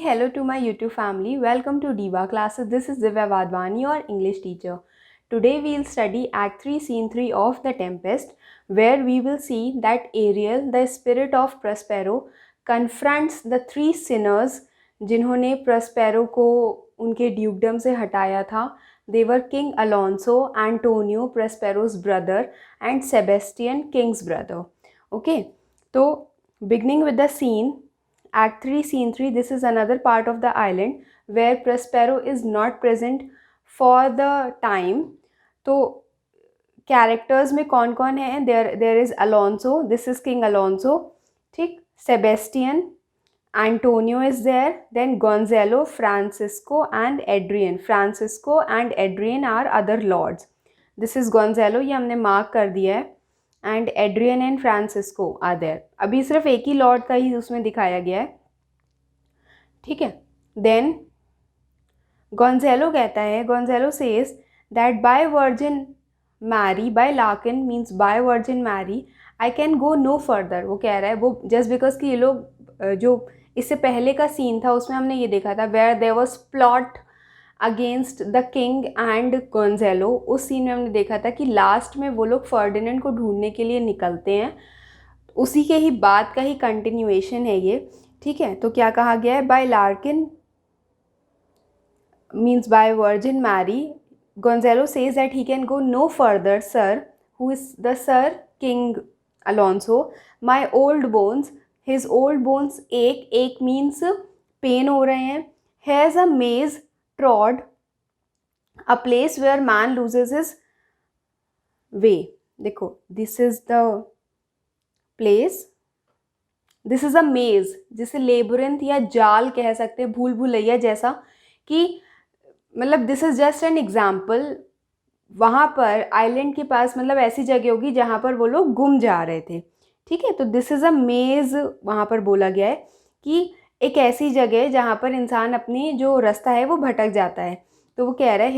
hello to my YouTube family. Welcome to Diva classes. This is Divya Vadvani, your English teacher. Today we'll study Act 3, Scene 3 of The Tempest, where we will see that Ariel, the spirit of Prospero, confronts the three sinners जिन्होंने Prospero को उनके dukedom से हटाया था. They were King Alonso, Antonio, Prospero's brother, and Sebastian, King's brother. Okay, so beginning with the scene. Act 3, Scene 3, this is another part of the island where Prospero is not present for the time. तो characters में कौन कौन है? There is Alonso, this is King Alonso, ठीक. Sebastian, Antonio is there, then Gonzalo, Francisco and Adrian. Francisco and Adrian are other lords. This is Gonzalo, ये हमने mark कर दिया है. And Adrian and Francisco are there. अभी सिर्फ एक ही Lord का ही उसमें दिखाया गया है, ठीक है. देन गोंजेलो कहता है, Gonzalo says that by Virgin Mary, by lakin means by Virgin Mary, I can go no further. वो कह रहा है वो जस्ट बिकॉज कि ये लोग जो इससे पहले का सीन था उसमें हमने ये देखा था where there was plot against the king and Gonzalo. उस सीन में हमने देखा था कि लास्ट में वो लोग फर्डिनेंड को ढूंढने के लिए निकलते हैं. उसी के ही बात का ही कंटिन्यूएशन है ये, ठीक है. तो क्या कहा गया है? By lakin means by Virgin Mary, Gonzalo says that he can go no further sir. Who is the sir? King Alonso. My old bones, his old bones एक मीन्स पेन हो रहे हैं. हैज़ अ मेज trod, a place where man loses his way. देखो, this is the place, this is a maze, जिसे लेबोरेंथ या जाल कह सकते हैं, भूल भुलैया जैसा, कि मतलब this is just an example. वहाँ पर आइलैंड के पास मतलब ऐसी जगह होगी जहाँ पर वो लोग गुम जा रहे थे, ठीक है. तो दिस इज़ अ मेज वहाँ पर बोला गया है कि एक ऐसी जगह जहाँ पर इंसान अपनी जो रास्ता है वो भटक जाता है. तो वो कह रहा है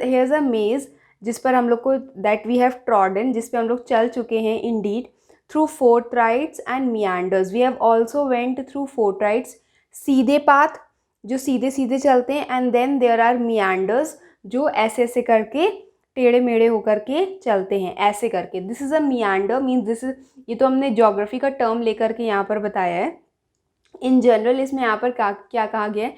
हेयर्स अ मेज, जिस पर हम लोग को दैट वी हैव ट्रॉडन, जिस पे हम लोग चल चुके हैं indeed, through forthrights and meanders. We have also went through forthrights, सीधे पाथ जो सीधे सीधे चलते हैं, and then there are meanders जो ऐसे ऐसे करके टेढ़े मेढ़े होकर के चलते हैं, ऐसे करके. This is a मियांडर means this is, ये तो हमने ज्योग्राफी का टर्म लेकर के यहाँ पर बताया है. इन जनरल इसमें यहाँ पर क्या कहा गया है?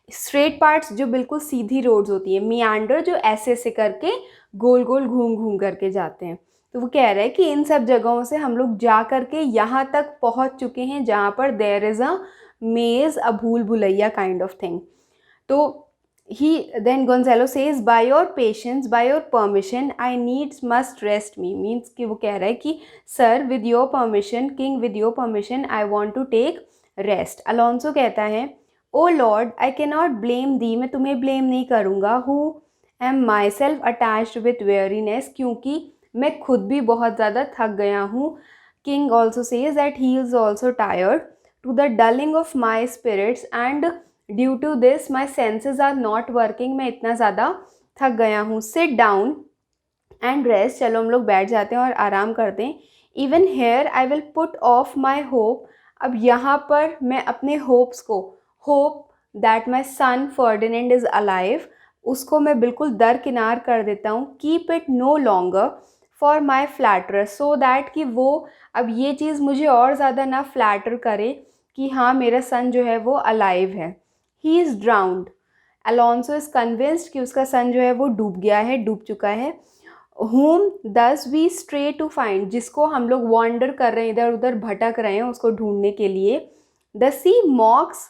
स्ट्रेट पार्ट्स जो बिल्कुल सीधी रोड्स होती है, मियांडर जो ऐसे ऐसे करके गोल गोल घूम घूम करके जाते हैं. तो वो कह रहा है कि इन सब जगहों से हम लोग जा करके यहाँ तक पहुँच चुके हैं जहाँ पर देयर इज़ अ मेज, अ भूल भुलैया काइंड ऑफ थिंग. तो he then Gonzalo says by your patience, by your permission, I needs must rest me. Means कि वो कह रहा है कि sir with your permission, king with your permission, I want to take rest. Alonso कहता है o lord I can not blame thee, मैं तुम्हें ब्लेम नहीं करूँगा. Who am myself attached with weariness, क्योंकि मैं खुद भी बहुत ज़्यादा थक गया हूँ. King also says that he is also tired to the dulling of my spirits and due to this my senses are not working. मैं इतना ज़्यादा थक गया हूँ. सिट डाउन एंड रेस्ट, चलो हम लोग बैठ जाते हैं और आराम करते हैं. Even here I will put off my hope, अब यहाँ पर मैं अपने होप्स को, hope that my son Ferdinand is alive, उसको मैं बिल्कुल दरकिनार कर देता हूँ. Keep it no longer for my flatter, so that कि वो अब ये चीज़ मुझे और ज़्यादा ना फ्लैटर करे कि हाँ मेरा सन जो है वो अलाइव है. He is drowned, Alonso is convinced कि उसका सन जो है वो डूब गया है, डूब चुका है. whom thus we stray to find, जिसको हम लोग वॉन्डर कर रहे हैं, इधर उधर भटक रहे हैं उसको ढूंढने के लिए. the sea mocks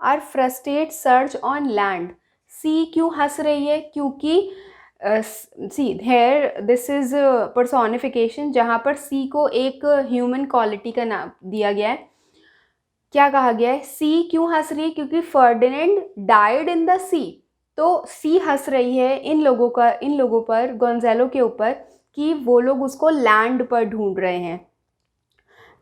our frustrate search on land. sea क्यों हंस रही है? क्योंकि see here this is personification, जहाँ पर sea को एक ह्यूमन क्वालिटी का नाम दिया गया है. क्या कहा गया है? sea क्यों हंस रही है? क्योंकि Ferdinand died in the sea. तो सी हंस रही है इन लोगों पर, गोंजेलो के ऊपर, कि वो लोग उसको लैंड पर ढूंढ रहे हैं.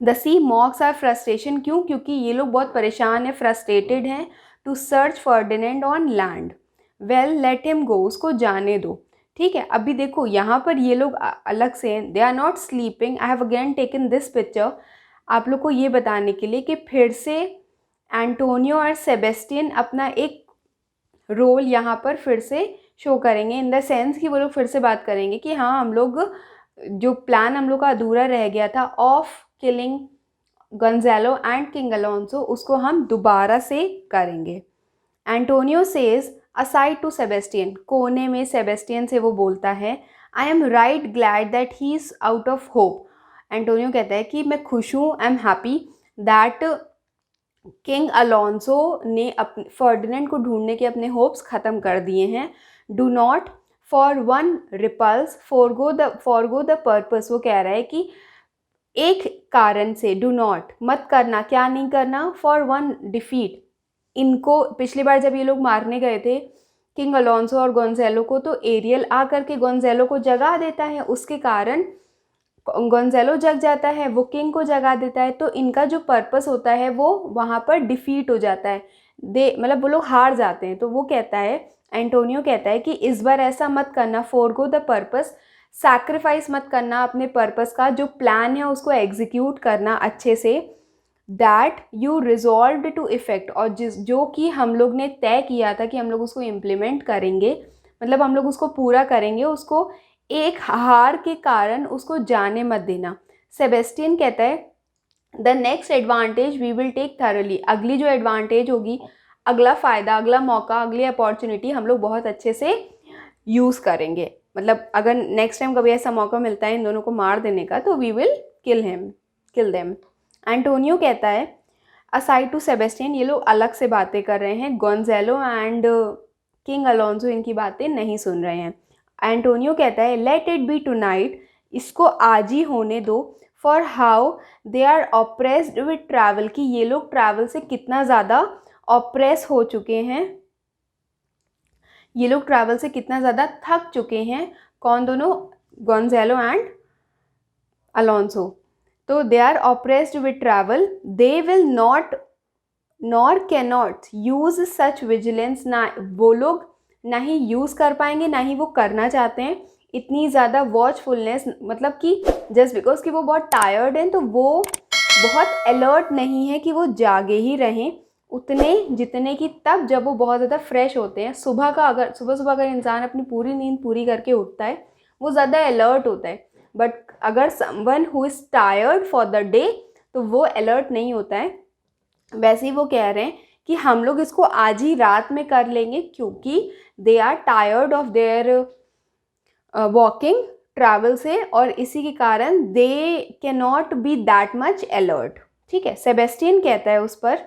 The sea mocks our frustration, क्यों? क्योंकि ये लोग बहुत परेशान हैं, फ्रस्ट्रेटेड हैं. To search Ferdinand on land. Well let him go, उसको जाने दो, ठीक है. अभी देखो यहाँ पर ये लोग अलग से हैं, they are not sleeping. I have again taken this picture आप लोग को ये बताने के लिए कि फिर से एंटोनियो और सेबेस्टियन अपना एक रोल यहाँ पर फिर से शो करेंगे, इन द सेंस कि वो लोग फिर से बात करेंगे कि हाँ हम लोग जो प्लान हम लोग का अधूरा रह गया था of killing Gonzalo and king Alonso, उसको हम दोबारा से करेंगे। Antonio says aside to Sebastian, कोने में सेबेस्टियन से वो बोलता है, I am right glad that he is out of hope. Antonio कहता है कि मैं खुश हूँ, I am happy that king Alonso ने फर्डिनेंड को ढूंढने के अपने होप्स ख़त्म कर दिए हैं। Do not for one repulse forgo the purpose, वो कह रहा है कि एक कारण से, डू नॉट मत करना, क्या नहीं करना, फॉर वन डिफीट, इनको पिछली बार जब ये लोग मारने गए थे किंग अलोंसो और गोंजालो को, तो एरियल आ करके गोंजालो को जगा देता है, उसके कारण गोंजालो जग जाता है, वो किंग को जगा देता है, तो इनका जो पर्पस होता है वो वहाँ पर डिफीट हो जाता है, मतलब वो लोग हार जाते हैं। तो वो कहता है, एंटोनियो कहता है कि इस बार ऐसा मत करना, फोरगो द पर्पस, सैक्रिफाइस मत करना अपने पर्पस का, जो प्लान है उसको एग्जीक्यूट करना अच्छे से, that you resolve to effect, और जो कि हम लोग ने तय किया था कि हम लोग उसको इम्प्लीमेंट करेंगे, मतलब हम लोग उसको पूरा करेंगे, उसको एक हार के कारण उसको जाने मत देना। सेबेस्टियन कहता है the next advantage we will take thoroughly, अगली जो एडवांटेज होगी, अगला फ़ायदा, अगला मौका, अगली अपॉर्चुनिटी हम लोग बहुत अच्छे से यूज़ करेंगे। मतलब अगर नेक्स्ट टाइम कभी ऐसा मौका मिलता है इन दोनों को मार देने का, तो we will kill them. Antonio कहता है असाइड टू सेबेस्टियन, ये लोग अलग से बातें कर रहे हैं, गोंजालो एंड किंग अलोंसो इनकी बातें नहीं सुन रहे हैं। एंटोनियो कहता है लेट इट बी टुनाइट, इसको आज ही होने दो, for how they are oppressed with travel, कि ये लोग ट्रैवल से कितना ज़्यादा ऑप्रेस हो चुके हैं, ये लोग ट्रैवल से कितना ज़्यादा थक चुके हैं। कौन दोनों? Gonzalo and Alonso. तो they are oppressed with travel, they will not nor can not use such vigilance, ना वो लोग ना ही यूज़ कर पाएंगे, ना ही वो करना चाहते हैं इतनी ज़्यादा वॉचफुलनेस, मतलब कि जस्ट बिकॉज कि वो बहुत टायर्ड हैं, तो वो बहुत अलर्ट नहीं है कि वो जागे ही रहें उतने जितने कि तब जब वो बहुत ज़्यादा फ्रेश होते हैं। सुबह अगर इंसान अपनी पूरी नींद पूरी करके उठता है, वो ज़्यादा अलर्ट होता है, बट अगर someone who is tired for the day, तो वो अलर्ट नहीं होता है। वैसे ही वो कह रहे हैं कि हम लोग इसको आज ही रात में कर लेंगे, क्योंकि they are tired of their walking, travel से, और इसी के कारण they can not be that much alert. ठीक है, सेबेस्टियन कहता है उस पर,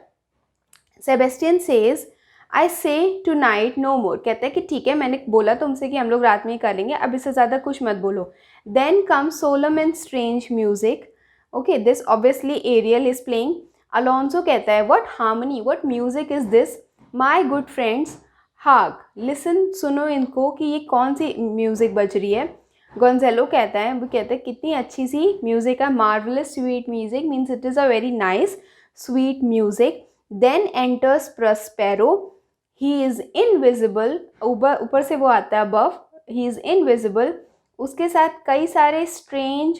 सेबेस्टियन सेज आई से टू नाइट नो मोर, कहता है कि ठीक है मैंने बोला तुमसे कि हम लोग रात में ही कर लेंगे, अब इससे ज़्यादा कुछ मत बोलो। Then come solemn and strange music, okay this obviously Ariel is playing. Alonso कहता है what harmony, what music is this, my good friends hark listen, सुनो इनको कि ये कौन सी म्यूज़िक बज रही है। गोंजालो कहता है, वो कहता है कितनी अच्छी सी म्यूज़िक है, marvellous sweet music, means it is a very nice sweet music. Then enters Prospero, he is invisible, ऊपर से वो आता है अबव, ही इज़ इनविजिबल, उसके साथ कई सारे स्ट्रेंज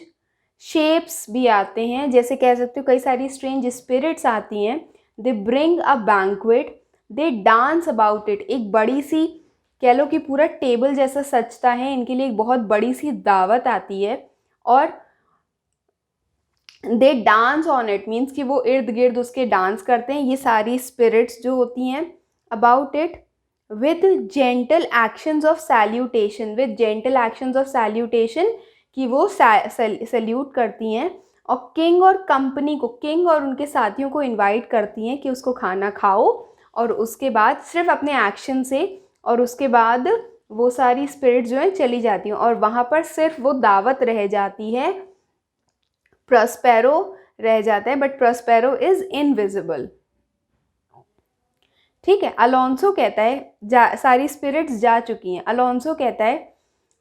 शेप्स भी आते हैं, जैसे कह सकते हो कई सारी स्ट्रेंज स्पिरिट्स आती हैं। They bring a banquet, they dance about it, एक बड़ी सी कह लो कि पूरा टेबल जैसा सजता है इनके लिए, एक बहुत बड़ी सी दावत आती है, और दे डांस ऑन इट, मीन्स कि वो इर्द गिर्द उसके डांस करते हैं ये सारी स्पिरिट्स जो होती हैं, about it, with gentle actions of salutation, with gentle actions of salutation, कि वो सैल्यूट करती हैं, और किंग और कंपनी को, किंग और उनके साथियों को इनवाइट करती हैं कि उसको खाना खाओ, और उसके बाद सिर्फ अपने एक्शन से, और उसके बाद वो सारी स्पिरिट जो हैं चली जाती हैं, और वहाँ पर सिर्फ वो दावत रह जाती है, प्रॉस्पेरो रह जाता है, बट प्रॉस्पेरो इज़ इनविजिबल। ठीक है, अलोंसो कहता है सारी स्पिरिट्स जा चुकी हैं। अलोंसो कहता है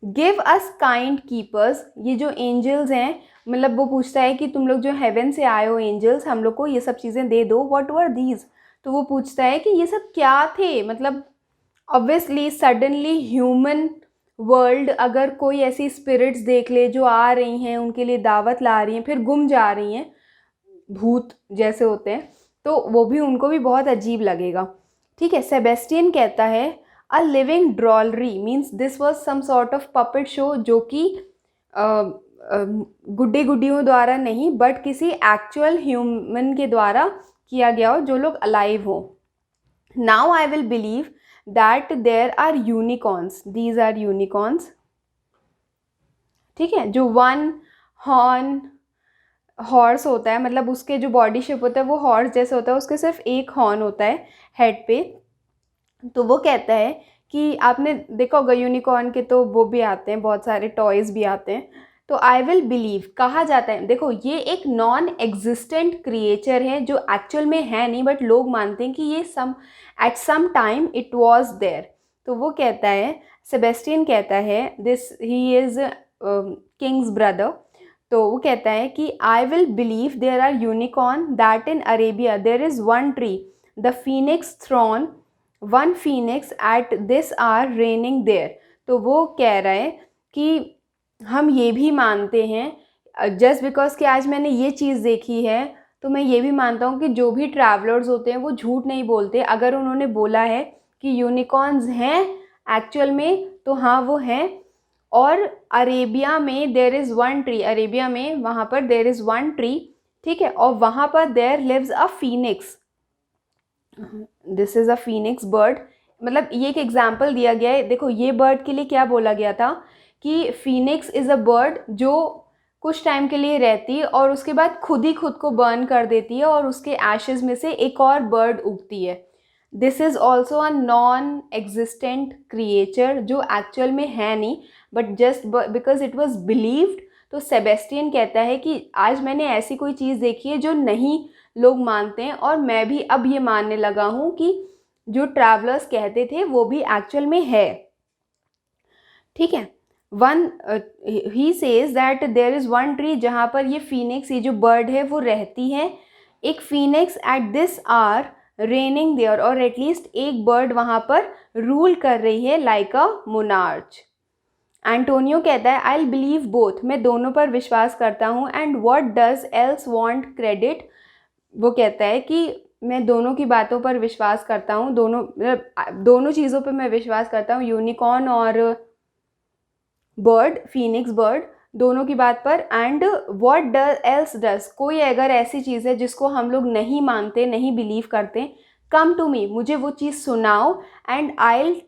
गिव अस काइंड कीपर्स, ये जो एंजल्स हैं, मतलब वो पूछता है कि तुम लोग जो हेवन से आए हो एंजल्स, हम लोग को ये सब चीज़ें दे दो, व्हाट वर दीज, तो वो पूछता है कि ये सब क्या थे, मतलब ऑब्वियसली सडनली ह्यूमन वर्ल्ड अगर कोई ऐसी स्पिरिट्स देख ले जो आ रही हैं उनके लिए दावत ला रही हैं फिर गुम जा रही हैं, भूत जैसे होते हैं, तो वो भी उनको भी बहुत अजीब लगेगा। ठीक है, सेबेस्टियन कहता है a living drollery means this was some sort of puppet show, जो कि गुड्डे गुड्डियों द्वारा नहीं बट किसी एक्चुअल ह्यूमन के द्वारा किया गया हो, जो लोग अलाइव हो। Now I will believe that there are unicorns, these are unicorns. ठीक है, जो वन हॉर्न हॉर्स होता है, मतलब उसके जो बॉडी शेप होता है वो हॉर्स जैसे होता है, उसके सिर्फ एक हॉर्न होता है हेड पे। तो वो कहता है कि आपने देखा होगा यूनिकॉर्न के तो वो भी आते हैं, बहुत सारे टॉयज़ भी आते हैं। तो आई विल बिलीव कहा जाता है, देखो ये एक नॉन एग्जिस्टेंट क्रिएचर है जो एक्चुअल में है नहीं, बट लोग मानते हैं कि ये at some time it was there. तो वो कहता है, सेबेस्टियन कहता है, this he is king's brother. तो वो कहता है कि I will believe there are unicorn that in Arabia there is one tree the phoenix throne one phoenix at this hour reigning there. तो वो कह रहा है कि हम ये भी मानते हैं, जस्ट बिकॉज कि आज मैंने ये चीज़ देखी है तो मैं ये भी मानता हूँ कि जो भी ट्रैवलर्स होते हैं वो झूठ नहीं बोलते। अगर उन्होंने बोला है कि यूनिकॉर्न्स हैं एक्चुअल में, तो हाँ वो हैं। और अरेबिया में there is one tree, Arabia में वहाँ पर देयर इज़ वन ट्री, ठीक है, और वहाँ पर there lives a phoenix, this is a phoenix bird. मतलब ये एक एग्जाम्पल दिया गया है। देखो ये बर्ड के लिए क्या बोला गया था कि फीनिक्स इज़ अ बर्ड जो कुछ टाइम के लिए रहती है और उसके बाद खुद ही खुद को बर्न कर देती है और उसके एशेज़ में से एक और बर्ड उगती है। This is also a non existent creature जो एक्चुअल में है नहीं, but just because it was believed. तो सेबेस्टियन कहता है कि आज मैंने ऐसी कोई चीज़ देखी है जो नहीं लोग मानते हैं, और मैं भी अब ये मानने लगा हूँ कि जो ट्रैवलर्स कहते थे वो भी एक्चुअल में है। ठीक है, one he says that there is one tree जहाँ पर ये फीनिक्स, ये जो बर्ड है वो रहती है। एक phoenix at this hour reigning there, और एटलीस्ट एक बर्ड वहाँ पर रूल कर रही है लाइक अ मोनार्च। एंटोनियो कहता है आई बिलीव बोथ, मैं दोनों पर विश्वास करता हूँ। And what does else want credit, वो कहता है कि मैं दोनों की बातों पर विश्वास करता हूँ, दोनों मतलब दोनों चीज़ों पर मैं विश्वास करता हूँ, यूनिकॉर्न और बर्ड, फीनिक्स बर्ड, दोनों की बात पर। And what does else does, कोई अगर ऐसी चीज़ है जिसको हम लोग नहीं मानते, नहीं बिलीव करते, कम टू मी, मुझे वो चीज़ सुनाओ। And I will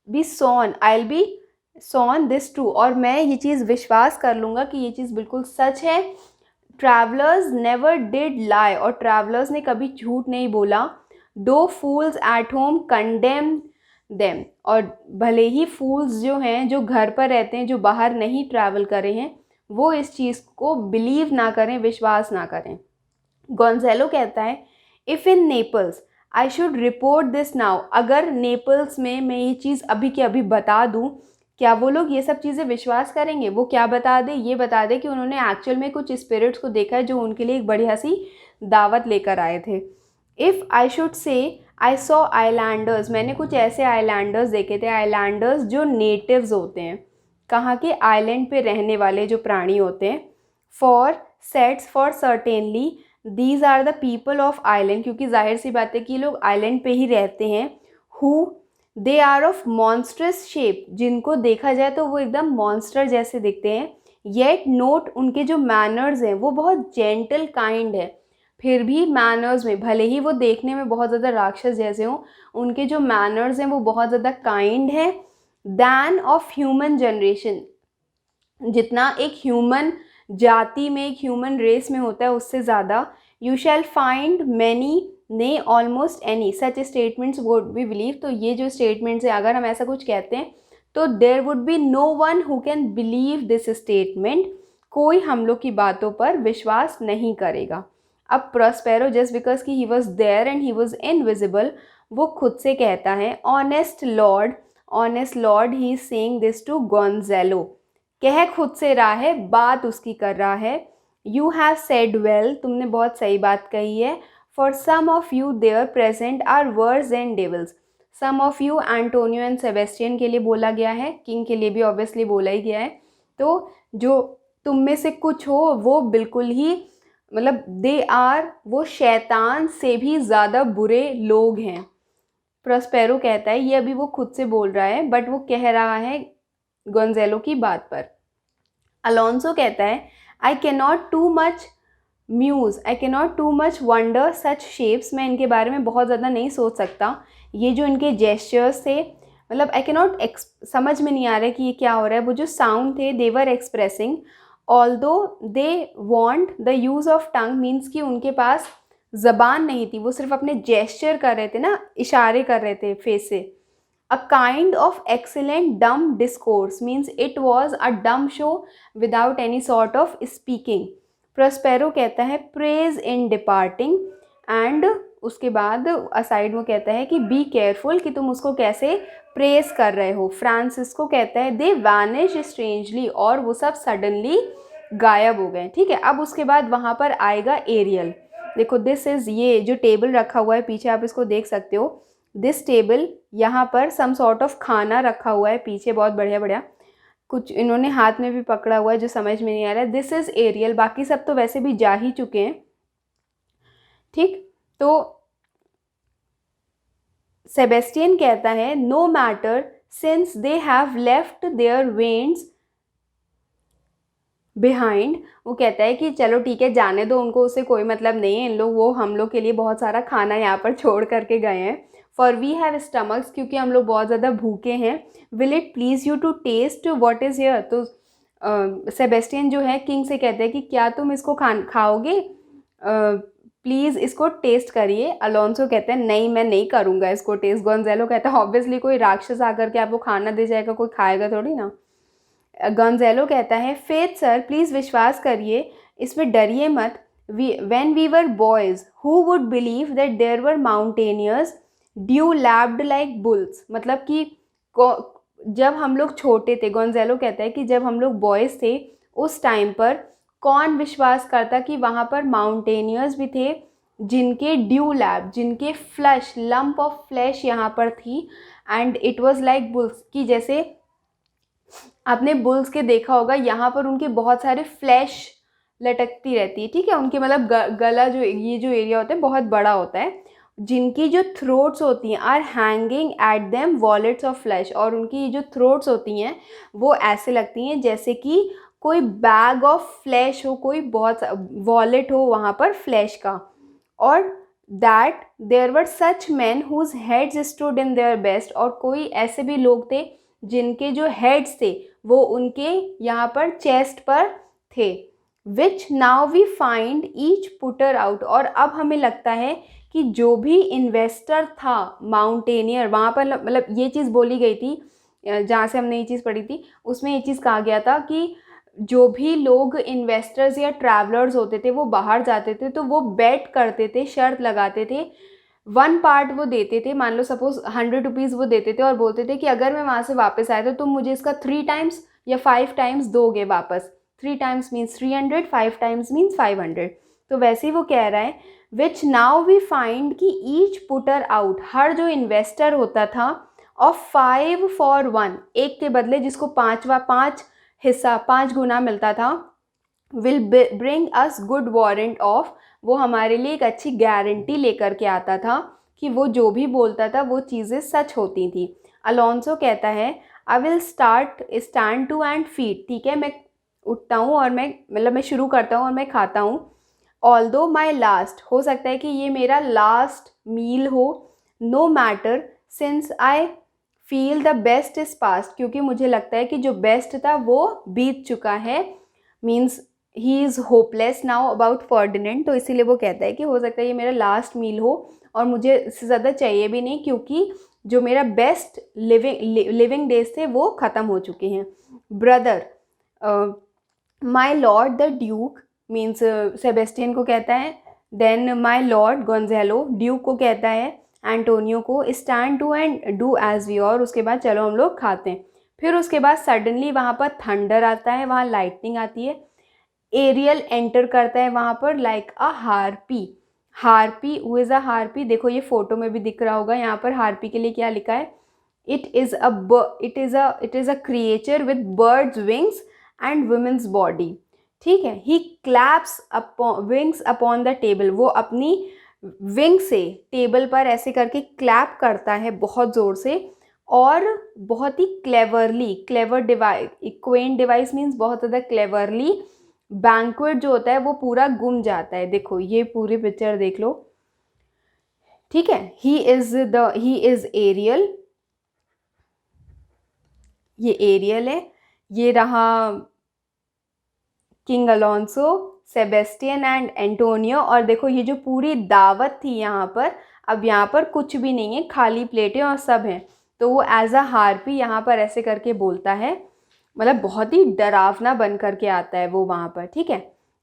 be sworn this true, और मैं ये चीज़ विश्वास कर लूँगा कि ये चीज़ बिल्कुल सच है। ट्रैवलर्स नेवर डिड लाई, और ट्रैवलर्स ने कभी झूठ नहीं बोला। दो फूल्स एट होम कंडेम देम, और भले ही फूल्स जो हैं, जो घर पर रहते हैं, जो बाहर नहीं ट्रैवल करे हैं, वो इस चीज़ को बिलीव ना करें, विश्वास ना करें। गोंज़ेलो कहता है if in Naples I should report this now, अगर नेपल्स में मैं ये चीज़ अभी के अभी बता दूँ, क्या वो लोग ये सब चीज़ें विश्वास करेंगे? वो क्या बता दे, ये बता दे कि उन्होंने एक्चुअल में कुछ स्पिरिट्स को देखा है जो उनके लिए एक बढ़िया सी दावत लेकर आए थे। If I should say I saw Islanders, मैंने कुछ ऐसे आइलैंडर्स देखे थे, आइलैंडर्स जो नेटिव्स होते हैं, कहाँ के, आइलैंड पे रहने वाले जो प्राणी होते हैं। For certes for certainly these are the people of island, क्योंकि जाहिर सी बात है कि लोग आइलैंड पे ही रहते हैं। Who they are of monstrous shape, जिनको देखा जाए तो वो एकदम मॉन्स्टर जैसे दिखते हैं। येट नोट, उनके जो मैनर्स हैं वो बहुत जेंटल काइंड है। फिर भी मैनर्स में, भले ही वो देखने में बहुत ज़्यादा राक्षस जैसे हों, उनके जो मैनर्स हैं वो बहुत ज़्यादा काइंड है। दैन ऑफ ह्यूमन जनरेशन, जितना एक ह्यूमन जाति में, एक ह्यूमन रेस में होता है उससे ज़्यादा। यू शैल फाइंड मैनी ने almost any such statements would be believe, तो ये जो स्टेटमेंट्स हैं, अगर हम ऐसा कुछ कहते हैं तो there would be no one who can believe this statement, कोई हम लोग की बातों पर विश्वास नहीं करेगा। अब प्रॉस्पेरो, जस्ट बिकॉज कि he was there and he was invisible, वो खुद से कहता है honest lord he is saying this to Gonzalo, कह खुद से रहा है, बात उसकी कर रहा है। यू हैव सेड वेल, तुमने बहुत सही बात कही है। For some of you there present are worse and devils, some of you Antonio and Sebastian के लिए बोला गया है, किंग के लिए भी ऑब्वियसली बोला ही गया है। तो जो तुम में से कुछ हो वो बिल्कुल ही मतलब दे आर, वो शैतान से भी ज़्यादा बुरे लोग हैं। प्रोस्पेरो कहता है, ये अभी वो खुद से बोल रहा है बट वो कह रहा है गोंजेलो की बात पर। अलोंसो कहता है, I cannot too much muse, I cannot too much wonder such shapes, मैं इनके बारे में बहुत ज़्यादा नहीं सोच सकता। ये जो इनके जेस्चर्स थे, मतलब आई कैनॉट समझ में नहीं आ रहा है कि ये क्या हो रहा है। वो जो साउंड थे, they were expressing although they want the use of tongue, means कि उनके पास ज़बान नहीं थी, वो सिर्फ अपने जेस्चर कर रहे थे ना, इशारे कर रहे थे फेस से। A kind of excellent dumb discourse, means it was a dumb show without any sort of speaking. Prospero कहता है, प्रेज इन डिपार्टिंग, एंड उसके बाद असाइड वो कहता है कि बी केयरफुल, कि तुम उसको कैसे प्रेज कर रहे हो। फ्रांसिस्को कहता है, दे वैनिश स्ट्रेंजली, और वो सब सडनली गायब हो गए। ठीक है, अब उसके बाद वहाँ पर आएगा एरियल। देखो दिस इज़, ये जो टेबल रखा हुआ है पीछे आप इसको देख सकते हो, दिस टेबल, यहाँ पर सम सॉर्ट ऑफ खाना रखा हुआ है पीछे, बहुत बढ़िया बढ़िया कुछ इन्होंने हाथ में भी पकड़ा हुआ है जो समझ में नहीं आ रहा है। दिस इज़ एरियल, बाकी सब तो वैसे भी जा ही चुके हैं। ठीक, तो सेबेस्टियन कहता है, no matter since they have left their viands behind, वो कहता है कि चलो ठीक है, जाने दो उनको, उससे कोई मतलब नहीं है, इन लोग वो हम लोग के लिए बहुत सारा खाना यहाँ पर छोड़ करके गए हैं। फॉर वी हैव स्टमक्स, क्योंकि हम लोग बहुत ज़्यादा भूखे हैं। Will it please you to taste what is here, तो सेबेस्टियन जो है किंग से कहते हैं कि क्या तुम इसको खाओगे, प्लीज़ इसको टेस्ट करिए। अलोंसो कहते हैं, नहीं मैं नहीं करूँगा इसको टेस्ट। गोंजेलो कहता है, ऑब्वियसली कोई राक्षस आकर के आपको खाना दे जाएगा, कोई खाएगा थोड़ी ना। गोंजेलो कहता है, फेथ सर प्लीज़ विश्वास करिए, इसमें डरिए मत। When we were boys who would believe that there were mountaineers dewlapped like bulls, मतलब कि जब हम लोग छोटे थे, गोंजेलो कहता है कि जब हम लोग बॉयज़ थे उस टाइम पर कौन विश्वास करता कि वहाँ पर माउंटेनियर्स भी थे जिनके ड्यू लैब, जिनके फ्लैश लंप ऑफ फ्लैश यहाँ पर थी, and it was like bulls, की जैसे आपने बुल्स के देखा होगा, यहाँ पर उनके बहुत सारे फ्लैश लटकती रहती है। ठीक है, उनके मतलब गला जो ये जो एरिया होता है बहुत बड़ा होता है, जिनकी जो थ्रोट्स होती हैं are hanging at them wallets of flesh, और उनकी जो थ्रोट्स होती हैं वो ऐसे लगती हैं जैसे कि कोई बैग ऑफ फ्लैश हो, कोई बहुत वॉलेट हो वहाँ पर फ्लैश का। और that there were such man whose heads stood in their best, और कोई ऐसे भी लोग थे जिनके जो हेड्स थे वो उनके यहाँ पर चेस्ट पर थे। Which now we find each putter out, और अब हमें लगता है कि जो भी इन्वेस्टर था माउंटेनियर, वहाँ पर मतलब ये चीज़ बोली गई थी, जहाँ से हमने ये चीज़ पढ़ी थी उसमें ये चीज़ कहा गया था कि जो भी लोग इन्वेस्टर्स या ट्रैवलर्स होते थे वो बाहर जाते थे तो वो बेट करते थे, शर्त लगाते थे, 1 पार्ट वो देते थे, मान लो सपोज 100 रुपीज़ वो देते थे और बोलते थे कि अगर मैं वहाँ से वापस आया तो तुम मुझे इसका 3 टाइम्स या 5 टाइम्स दोगे वापस। 3 टाइम्स मीन्स 300, 5 टाइम्स मीन्स 500। तो वैसे ही वो कह रहा है, विच नाउ वी फाइंड कि ईच पुटर आउट, हर जो इन्वेस्टर होता था, ऑफ 5 for 1, एक के बदले जिसको 5 हिस्सा 5 गुना मिलता था, will bring us good warrant of, वो हमारे लिए एक अच्छी गारंटी लेकर के आता था कि वो जो भी बोलता था वो चीज़ें सच होती थी। अलोंसो कहता है, I will stand to and feed, ठीक है मैं उठता हूँ और मैं शुरू करता हूँ और मैं खाता हूँ। ऑल्दो माई लास्ट, हो सकता है कि ये मेरा लास्ट मील हो। No matter since I feel the best is past, क्योंकि मुझे लगता है कि जो बेस्ट था वो बीत चुका है। Means he is hopeless now about Ferdinand, तो इसीलिए वो कहता है कि हो सकता है ये मेरा लास्ट मील हो और मुझे इससे ज़्यादा चाहिए भी नहीं, क्योंकि जो मेरा बेस्ट लिविंग डेज थे वो ख़त्म हो चुके हैं। Brother my lord the duke, means Sebastian को कहता है, then my lord Gonzalo duke को कहता है, एंटोनियो को, stand to and do as we, और उसके बाद चलो हम लोग खाते हैं। फिर उसके बाद सडनली वहाँ पर थंडर आता है, वहाँ लाइटनिंग आती है, एरियल एंटर करता है वहाँ पर like a harpy. Harpy, who is a harpy, देखो ये फोटो में भी दिख रहा होगा, यहाँ पर हार्पी के लिए क्या लिखा है, it is a creature with bird's wings and women's body. ठीक है। He claps wings upon the table, वो अपनी विंग से टेबल पर ऐसे करके क्लैप करता है बहुत ज़ोर से, और बहुत ही cleverly, clever device, quaint device means बहुत ज़्यादा क्लेवरली बैंक्वेट जो होता है वो पूरा गुम जाता है। देखो ये पूरी पिक्चर देख लो, ठीक है। ही इज एरियल, ये एरियल है, ये रहा king Alonso, Sebastian and Antonio. और देखो ये जो पूरी दावत थी यहाँ पर, अब यहाँ पर कुछ भी नहीं है, खाली प्लेटें और सब हैं। तो वो एज अ हार्पी यहाँ पर ऐसे करके बोलता है, मतलब बहुत ही डरावना बन करके आता है वो वहाँ पर, ठीक है।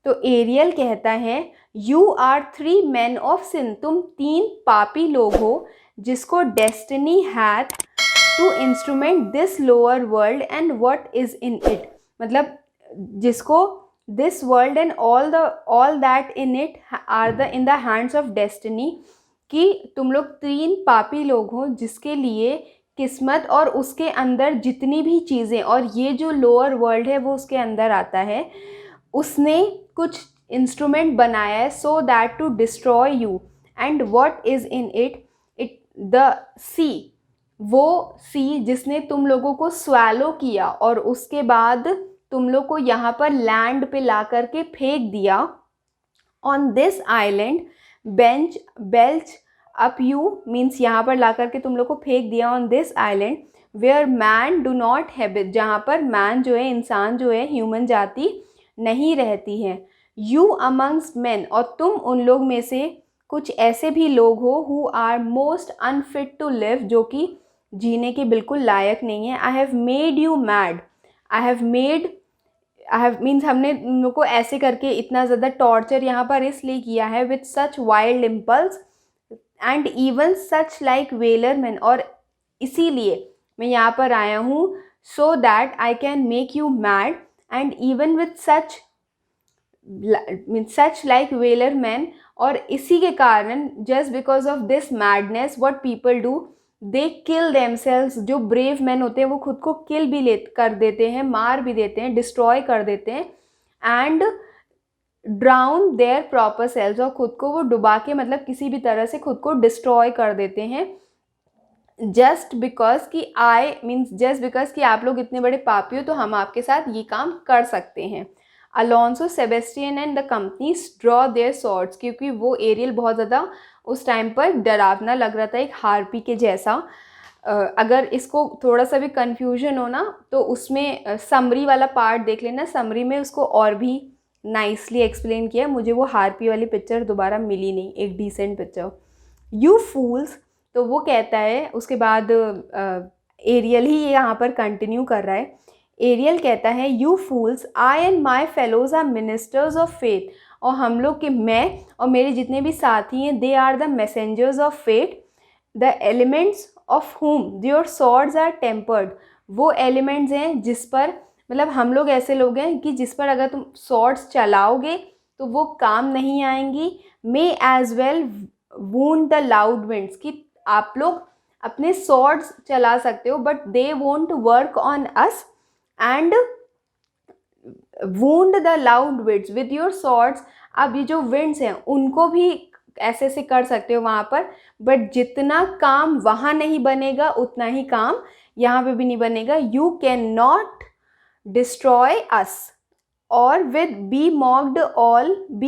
तो एरियल कहता है you are 3 men of sin, तुम 3 पापी लोग हो जिसको destiny hath to instrument this lower world and what is in it, मतलब जिसको this world and all that in it are the in the hands of destiny, कि तुम लोग 3 पापी लोग हो जिसके लिए किस्मत और उसके अंदर जितनी भी चीज़ें, और ये जो लोअर वर्ल्ड है वो उसके अंदर आता है, उसने कुछ इंस्ट्रूमेंट बनाया है so that to destroy you, and what is in it the sea, वो सी जिसने तुम लोगों को स्वैलो किया और उसके बाद तुम लोग को यहाँ पर लैंड पे ला करके फेंक दिया। On this island belch up you, means यहाँ पर ला करके तुम लोग को फेंक दिया on this island where man do not habit, जहाँ पर मैन जो है, इंसान जो है, ह्यूमन जाति नहीं रहती है। यू अमंग्स मैन, और तुम उन लोग में से कुछ ऐसे भी लोग हो who are most unfit to live, जो कि जीने के बिल्कुल लायक नहीं है। I have made you mad, I have means हमने उन लोग को ऐसे करके इतना ज़्यादा टॉर्चर यहाँ पर इसलिए किया है, with such wild impulse and even such like valour man, और इसीलिए मैं यहाँ पर आया हूँ so that I can make you mad and even with such like valour man, और इसी के कारण just because of this madness what people do they kill themselves, जो ब्रेव मैन होते हैं वो खुद को किल भी कर देते हैं, मार भी देते हैं, डिस्ट्रॉय कर देते हैं, and drown there proper selves, और खुद को वो डुबा के, मतलब किसी भी तरह से खुद को डिस्ट्रॉय कर देते हैं, जस्ट बिकॉज कि आप लोग इतने बड़े पापी हो तो हम आपके साथ ये काम कर सकते हैं। Alonso, Sebastian and the company draw their swords, क्योंकि वो एरियल बहुत ज़्यादा उस टाइम पर डरावना लग रहा था, एक हार्पी के जैसा। अगर इसको थोड़ा सा भी कन्फ्यूजन हो ना तो उसमें समरी वाला पार्ट देख लेना, समरी में उसको और भी नाइसली एक्सप्लेन किया। मुझे वो हार्पी वाली पिक्चर दोबारा मिली नहीं, एक डिसेंट पिक्चर। यू फूल्स, तो वो कहता है, उसके बाद एरियल ही यहाँ पर कंटिन्यू कर रहा है। एरियल कहता है you fools, I and my fellows are ministers of faith, और हम लोग के, मैं और मेरे जितने भी साथी हैं, they are the messengers of faith, the elements of whom your swords are tempered, वो एलिमेंट्स हैं जिस पर, मतलब हम लोग ऐसे लोग हैं कि जिस पर अगर तुम सॉर्ड्स चलाओगे तो वो काम नहीं आएंगी। May as well wound the loud winds, कि आप लोग अपने सॉर्ड्स चला सकते हो but they won't work on us, and wound the loud winds with your swords, अब ये जो विंड्स हैं उनको भी ऐसे ऐसे कर सकते हो वहाँ पर, बट जितना काम वहाँ नहीं बनेगा उतना ही काम यहाँ पे भी नहीं बनेगा। You can not destroy us, और with be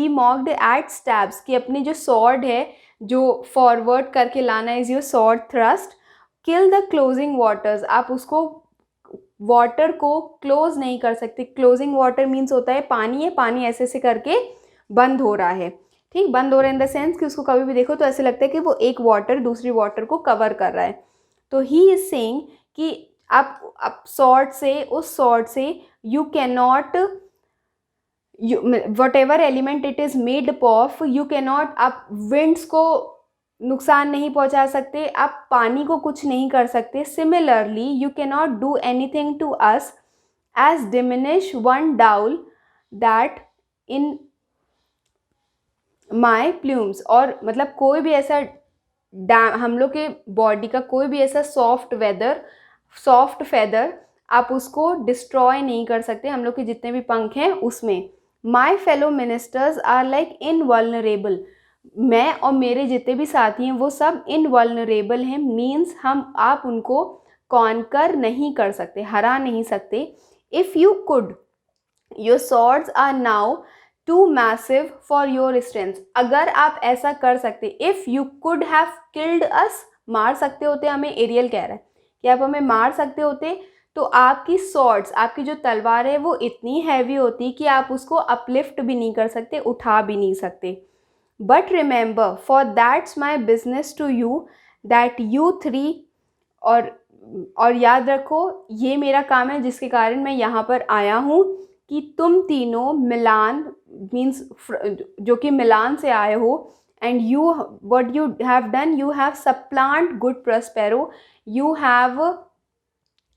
mocked at stabs, कि अपनी जो सॉर्ड है जो फॉरवर्ड करके लाना is your sword thrust, kill the closing waters, आप उसको वाटर को क्लोज नहीं कर सकते। क्लोजिंग वाटर मीन्स होता है पानी है, पानी ऐसे ऐसे करके बंद हो रहा है, ठीक, बंद हो रहा है इन द सेंस कि उसको कभी भी देखो तो ऐसे लगता है कि वो एक वाटर दूसरी वाटर को कवर कर रहा है। तो ही इज सेइंग कि आप सॉर्ड से, उस सॉर्ड से you can not, what ever element it is made of, you can not, आप विंड्स को नुकसान नहीं पहुंचा सकते, आप पानी को कुछ नहीं कर सकते। Similarly you can not do anything to us as diminish one dowle that in my plumes, और मतलब कोई भी ऐसा हम लोग के बॉडी का कोई भी ऐसा सॉफ्ट फेदर आप उसको डिस्ट्रॉय नहीं कर सकते, हम लोग के जितने भी पंख हैं उसमें, my fellow ministers are like invulnerable, मैं और मेरे जितने भी साथी हैं वो सब इनवल्नरेबल हैं, मीन्स आप उनको कॉन्कर नहीं कर सकते, हरा नहीं सकते। If you could, your swords are now too massive for your strength, अगर आप ऐसा कर सकते, if you could have killed us, मार सकते होते हमें, एरियल कह रहा है कि आप हमें मार सकते होते, तो आपकी सॉर्ड्स, आपकी जो तलवार है वो इतनी हैवी होती कि आप उसको अपलिफ्ट भी नहीं कर सकते, उठा भी नहीं सकते। But remember for that's my business to you that you three, और याद रखो ये मेरा काम है जिसके कारण मैं यहाँ पर आया हूँ, कि तुम तीनों मिलान, मीन्स जो कि मिलान से आए हो, and you what you have done, you have supplant good Prospero, you have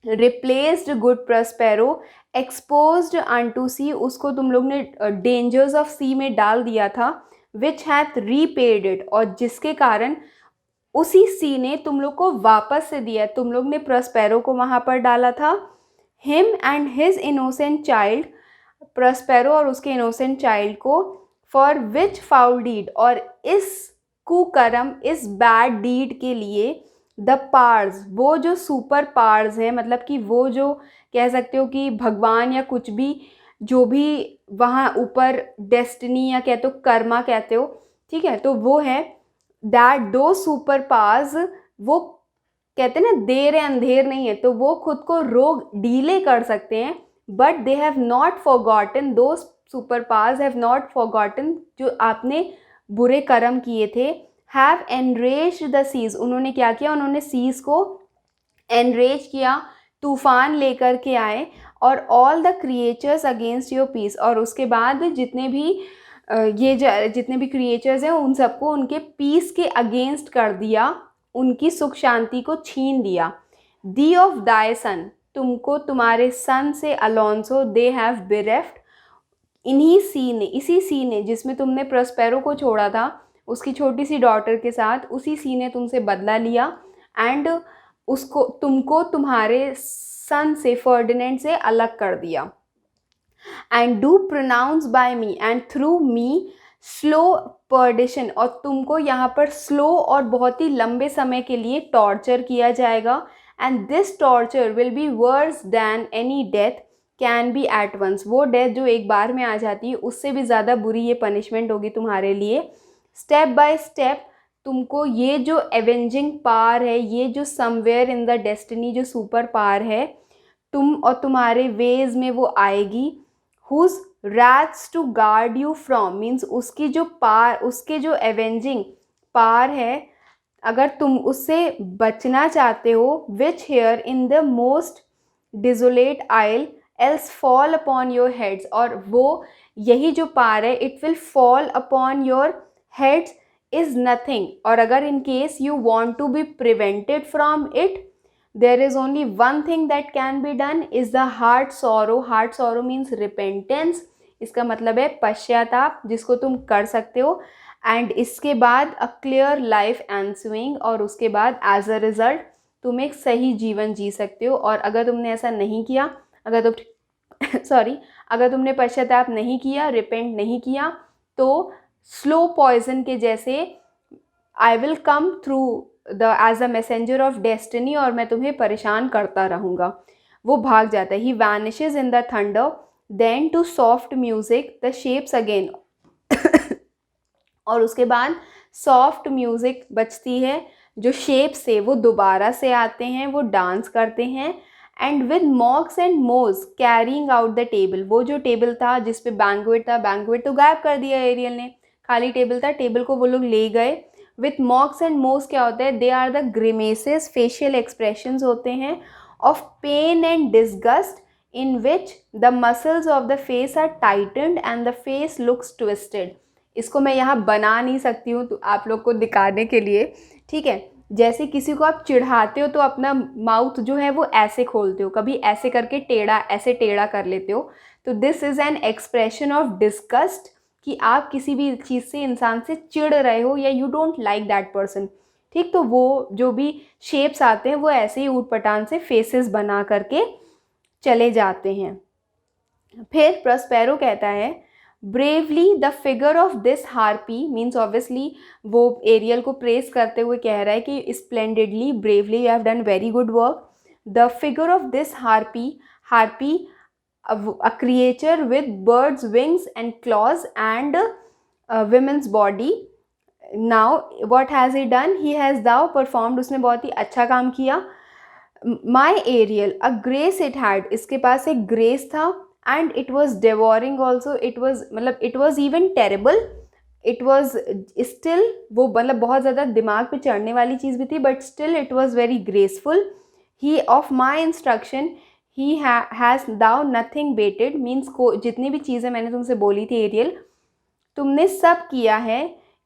replaced good Prospero, exposed unto sea, उसको तुम लोग ने डेंजर्स ऑफ सी में डाल दिया था, विच हैथ रीपेड इट, और जिसके कारण उसी सी ने तुम लोग को वापस से दिया, तुम लोग ने प्रॉस्पेरो को वहाँ पर डाला था। Him and his innocent child, Prospero और उसके इनोसेंट चाइल्ड को, फॉर विच फाउल डीड, और इस कुकर्म, इस बैड डीड के लिए, द पार्स, वो जो सुपर पार्स हैं, मतलब कि वो जो कह सकते हो कि भगवान या कुछ भी, जो भी वहाँ ऊपर डेस्टिनी या कहते हो कर्मा कहते हो, ठीक है, तो वो है दैट दो सुपर पावर्स, वो कहते हैं ना देर है अंधेर नहीं है, तो वो खुद को रोग डीले कर सकते हैं, but they have not forgotten, दो super powers have not forgotten, जो आपने बुरे कर्म किए थे, हैव एनरेज्ड द सीज, उन्होंने क्या किया, उन्होंने सीज को एनरेज किया, तूफान लेकर के आए, और all the creatures against your peace, और उसके बाद जितने भी जितने भी क्रिएचर्स हैं उन सबको उनके पीस के अगेंस्ट कर दिया, उनकी सुख शांति को छीन दिया। दी ऑफ दाई सन, तुमको तुम्हारे सन से अलोंसो दे हैव बिरेफ्ट, इसी सी ने जिसमें तुमने प्रॉस्पेरो को छोड़ा था, उसकी छोटी सी डॉटर के साथ, उसी सी ने तुमसे बदला लिया, एंड तुमको तुम्हारे सन से, फर्डिनेंड से अलग कर दिया। And do pronounce by me and through me slow perdition, और तुमको यहाँ पर स्लो और बहुत ही लंबे समय के लिए टॉर्चर किया जाएगा, and this torture will be worse than any death can be at once, वो डेथ जो एक बार में आ जाती है उससे भी ज़्यादा बुरी ये पनिशमेंट होगी तुम्हारे लिए। स्टेप बाय स्टेप तुमको ये जो एवेंजिंग पावर है, ये जो समवेयर इन द डेस्टिनी जो सुपर पावर है, तुम और तुम्हारे वेज में वो आएगी। Whose wraths to guard you from, means उसकी जो पार, उसके जो एवेंजिंग पार है, अगर तुम उससे बचना चाहते हो, which here in the most desolate isle else fall upon your heads, और वो यही जो पार है, it will fall upon your heads is nothing, और अगर in case you want to be prevented from it, there is only one thing that can be done is the heart sorrow. Heart sorrow means repentance, इसका मतलब है पश्चाताप, जिसको तुम कर सकते हो, एंड इसके बाद अ क्लियर लाइफ एंसुइंग, और उसके बाद एज अ रिजल्ट तुम एक सही जीवन जी सकते हो। और अगर तुमने ऐसा नहीं किया, अगर तुम अगर तुमने पश्चाताप नहीं किया, रिपेंट नहीं किया, तो स्लो पॉइजन के जैसे I will come through as a messenger of destiny, और मैं तुम्हें परेशान करता रहूँगा। वो भाग जाता है। He vanishes in the thunder then to soft music the shapes again और उसके बाद सॉफ्ट म्यूजिक बजती है, जो शेप्स से वो दोबारा से आते हैं, वो डांस करते हैं, एंड विद मॉक्स एंड मोज कैरिंग आउट द टेबल, वो जो टेबल था जिस पे बैंक्वेट था, बैंक्वेट तो गायब कर दिया एरियल ने, खाली टेबल था, टेबल को वो लोग ले गए। विथ मॉक्स एंड मोज क्या होता है, they are the grimaces, facial expressions होते हैं of pain and disgust, in which the muscles of the face are tightened and the face looks twisted. इसको मैं यहाँ बना नहीं सकती हूँ तो आप लोग को दिखाने के लिए, ठीक है। जैसे किसी को आप चिढ़ाते हो तो अपना माउथ जो है वो ऐसे खोलते हो, कभी ऐसे करके टेढ़ा, ऐसे टेढ़ा कर लेते हो, तो this is an expression of disgust, कि आप किसी भी चीज़ से, इंसान से चिढ़ रहे हो या you don't like that person, ठीक। तो वो जो भी शेप्स आते हैं वो ऐसे ही ऊटपटांग से फेसेस बना करके चले जाते हैं। फिर प्रॉस्पेरो कहता है bravely the figure of this harpy means obviously वो एरियल को प्रेस करते हुए कह रहा है कि splendidly, bravely, you have done very good work. The figure of this harpy, a creature with birds wings and claws and a women's body. Now what has he done? He has thou performed, उसने बहुत ही अच्छा काम किया. My Ariel, a grace it had, इसके पास एक grace था. And it was devouring also, it was मतलब it was even terrible, it was still, वो मतलब बहुत ज़्यादा दिमाग पे चढ़ने वाली चीज़ भी थी, but still it was very graceful. He of my instruction he has thou nothing bated, means को जितनी भी चीज़ें मैंने तुमसे बोली थी एरियल, तुमने सब किया है.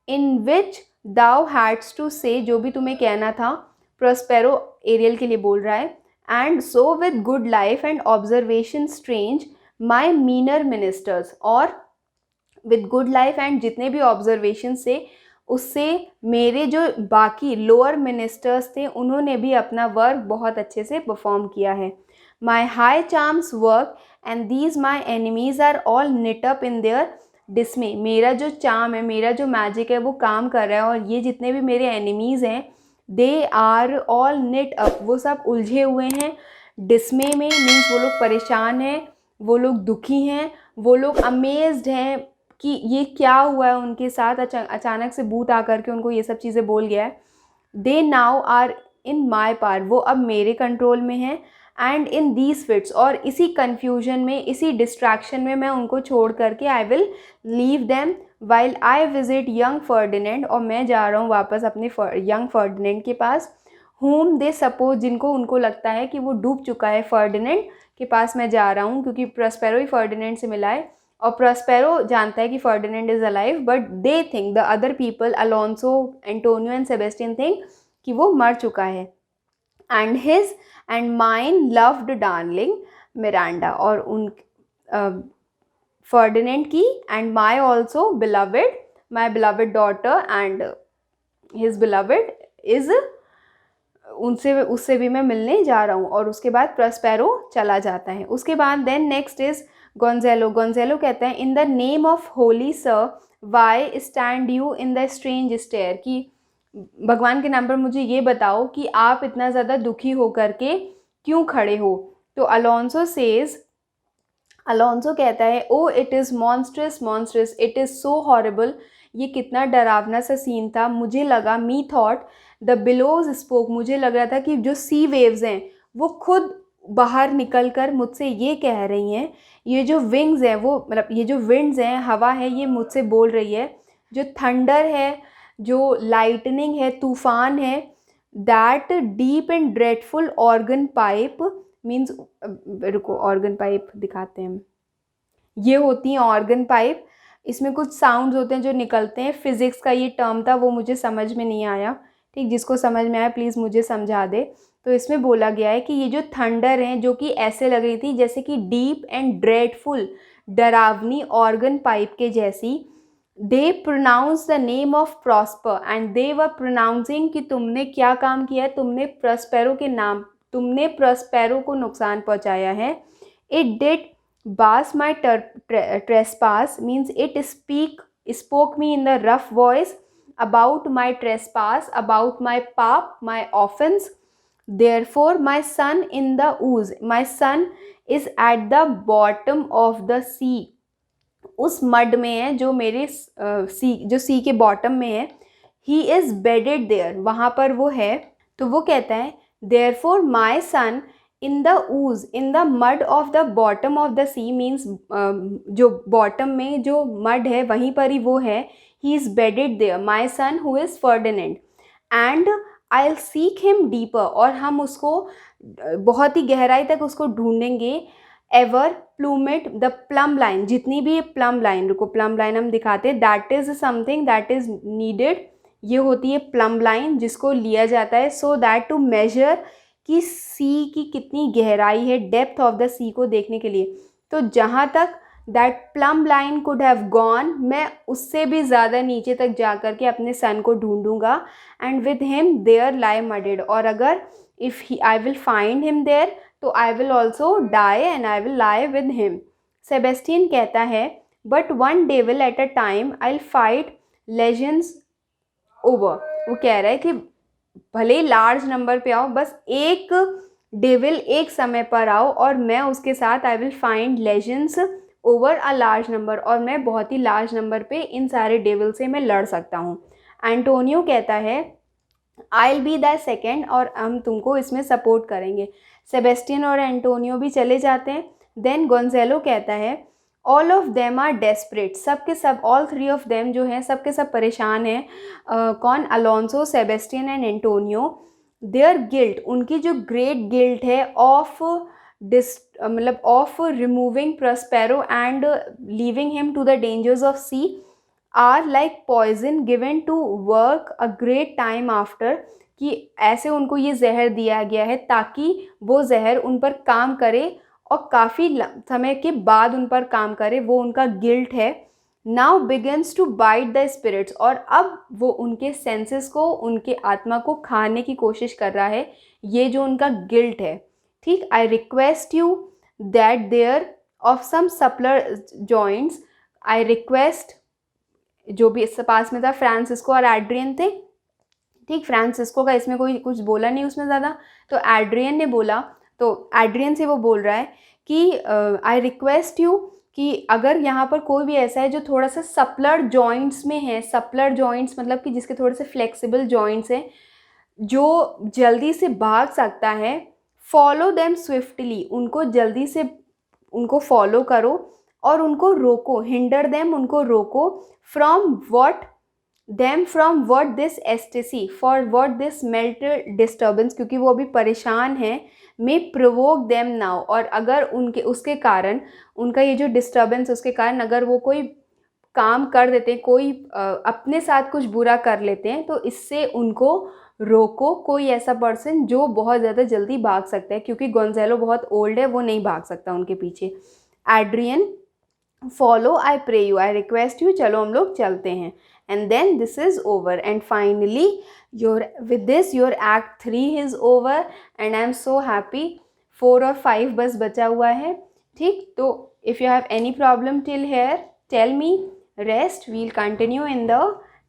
in which thou hadst to say, जो भी तुम्हें कहना था. प्रोस्पेरो एरियल के लिए बोल रहा है. and so with good life and observation strange my meaner ministers, और with good life and जितने भी ऑब्जर्वेशन से उससे मेरे जो बाकी लोअर मिनिस्टर्स थे उन्होंने भी अपना वर्क बहुत अच्छे से परफॉर्म किया है. My high charms work and these my enemies are all knit up in their dismay. मेरा जो चार्म है, मेरा जो मैजिक है वो काम कर रहा है और ये जितने भी मेरे एनिमीज़ हैं they are all knit up, वो सब उलझे हुए हैं. डिस्मे में मीन्स वो लोग परेशान हैं, वो लोग दुखी हैं, वो लोग अमेज्ड हैं कि ये क्या हुआ है उनके साथ. अचानक से भूत आकर के उनको ये सब चीज़ें बोल गया है. They now are in my power, वो अब मेरे कंट्रोल में हैं. एंड इन दीज फिट्स, और इसी कन्फ्यूजन में, इसी डिस्ट्रैक्शन में मैं उनको छोड़ करके I will leave them while I visit young Ferdinand, और मैं जा रहा हूँ वापस अपने यंग फर्डिनेंड के पास. whom दे सपोज, जिनको उनको लगता है कि वो डूब चुका है. फर्डिनेंड के पास मैं जा रहा हूँ क्योंकि प्रोस्पेरो ही फर्डिनेंड से मिला है और प्रोस्पेरो जानता है कि Ferdinand is alive, but they think, the other people Alonso, Antonio and Sebastian think कि वो मर चुका है. And his and mine loved darling Miranda, और उन फर्डिनेंड की and my also beloved, my beloved daughter and his beloved is, उससे भी मैं मिलने जा रहा हूँ. और उसके बाद प्रोस्पेरो चला जाता है. उसके बाद then next is Gonzalo. Gonzalo कहता है in the name of holy sir why stand you in the strange stare, कि भगवान के नाम पर मुझे ये बताओ कि आप इतना ज़्यादा दुखी हो करके क्यों खड़े हो. तो अलोंसो कहता है o it is monstrous, it is so horrible, ये कितना डरावना सा सीन था. मुझे लगा, methought the billows spoke, मुझे लग रहा था कि जो सी वेव्स हैं वो खुद बाहर निकल कर मुझसे ये कह रही हैं, ये जो विंग्स हैं वो, मतलब ये जो विंड्स हैं, हवा है, ये मुझसे बोल रही है. जो थंडर है, जो लाइटनिंग है, तूफान है, that deep and dreadful organ pipe means, रुको ऑर्गन पाइप दिखाते हैं. ये होती हैं ऑर्गन पाइप, इसमें कुछ साउंड्स होते हैं जो निकलते हैं. फिज़िक्स का ये टर्म था, वो मुझे समझ में नहीं आया. ठीक, जिसको समझ में आया प्लीज़ मुझे समझा दे. तो इसमें बोला गया है कि ये जो थंडर हैं, जो कि ऐसे लग रही थी जैसे कि डीप एंड ड्रेडफुल, डरावनी ऑर्गन पाइप के जैसी. They pronounce the name of Prosper and they were pronouncing, कि तुमने क्या काम किया है, तुमने प्रोस्पेरो के नाम, तुमने प्रोस्पेरो को नुकसान पहुंचाया है. It did bass my trespass means it spoke me in the rough voice about my trespass, about my pap, my offense. Therefore my son in the ooze, my son is at the bottom of the sea, उस mud में है जो मेरे सी के bottom में है. he is bedded there, वहाँ पर वो है. तो वो कहता है therefore my son in the ooze, in the mud of the bottom of the sea means जो बॉटम में जो मड है वहीं पर ही वो है. he is bedded there, my son who is Ferdinand, and I'll seek him deeper, और हम उसको बहुत ही गहराई तक उसको ढूंढेंगे. ever plummet the plumb line, जितनी भी ये plumb line, रुको plumb line हम दिखाते हैं. that is something that is needed, ये होती है plumb line जिसको लिया जाता है so that to measure कि सी की कितनी गहराई है, डेप्थ ऑफ द सी को देखने के लिए. तो जहाँ तक that plum line could have gone, मैं उससे भी ज़्यादा नीचे तक जा कर के अपने सन को ढूंढूंगा. And with him there lie mudded, और अगर if I will find him there तो I will also die and I will lie with him. Sebastian कहता है but one devil at a time I will fight legends over. वो कह रहा है कि भले ही लार्ज नंबर पे आओ, बस एक डेविल एक समय पर आओ और मैं उसके साथ आई will find legends over a large number, और मैं बहुत ही लार्ज नंबर पे इन सारे डेविल से मैं लड़ सकता हूँ। एंटोनियो कहता है I will be the second, और हम तुमको इसमें सपोर्ट करेंगे। सेबेस्टियन और एंटोनियो भी चले जाते हैं। देन गोंजेलो कहता है all of them are desperate, सब के सब, ऑल थ्री ऑफ देम जो हैं सब के सब परेशान हैं। कौन? Alonso, Sebastian and Antonio. Their guilt, उनकी जो ग्रेट गिल्ट है ऑफ मतलब of removing Prospero and leaving him to the dangers of sea are like poison given to work a great time after, कि ऐसे उनको ये जहर दिया गया है ताकि वो जहर उन पर काम करे और काफ़ी समय के बाद उन पर काम करे, वो उनका गिल्ट है। Now begins to bite the spirits, और अब वो उनके सेंसेस को, उनके आत्मा को खाने की कोशिश कर रहा है, ये जो उनका गिल्ट है। ठीक, I request you that there of some suppler joints, I request, जो भी इससे पास में था फ्रांसिस्को और एड्रियन थे। ठीक, फ्रांसिस्को का इसमें कोई कुछ बोला नहीं उसमें ज़्यादा, तो एड्रियन ने बोला, तो एड्रियन से वो बोल रहा है कि आई रिक्वेस्ट यू कि अगर यहाँ पर कोई भी ऐसा है जो थोड़ा सा सप्लर जॉइंट्स में है, सप्लर जॉइंट्स मतलब कि जिसके थोड़े से फ्लेक्सिबल जॉइंट्स हैं, जो जल्दी से भाग सकता है, फॉलो देम स्विफ्टली, उनको जल्दी से उनको फॉलो करो और उनको रोको, हिंडर देम, उनको रोको, from what them from what this एस्टेसी, for what this mental disturbance, क्योंकि वो अभी परेशान हैं, मे प्रोवोक देम नाउ, और अगर उनके उसके कारण, उनका ये जो डिस्टर्बेंस उसके कारण अगर वो कोई काम कर देते हैं, कोई अपने साथ कुछ बुरा कर लेते हैं, तो इससे उनको रोको, कोई ऐसा पर्सन जो बहुत ज़्यादा जल्दी भाग सकता है, क्योंकि गोंजेलो बहुत ओल्ड है, वो नहीं भाग सकता उनके पीछे। Adrian follow I pray you, I request you, चलो हम लोग चलते हैं। And then this is over, and finally your with this your act 3 is over, and I am so happy. 4 और 5 बस बचा हुआ है। ठीक, तो if you have any problem till here tell me, rest, we'll continue in the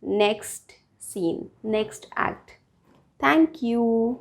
next scene, next act. Thank you.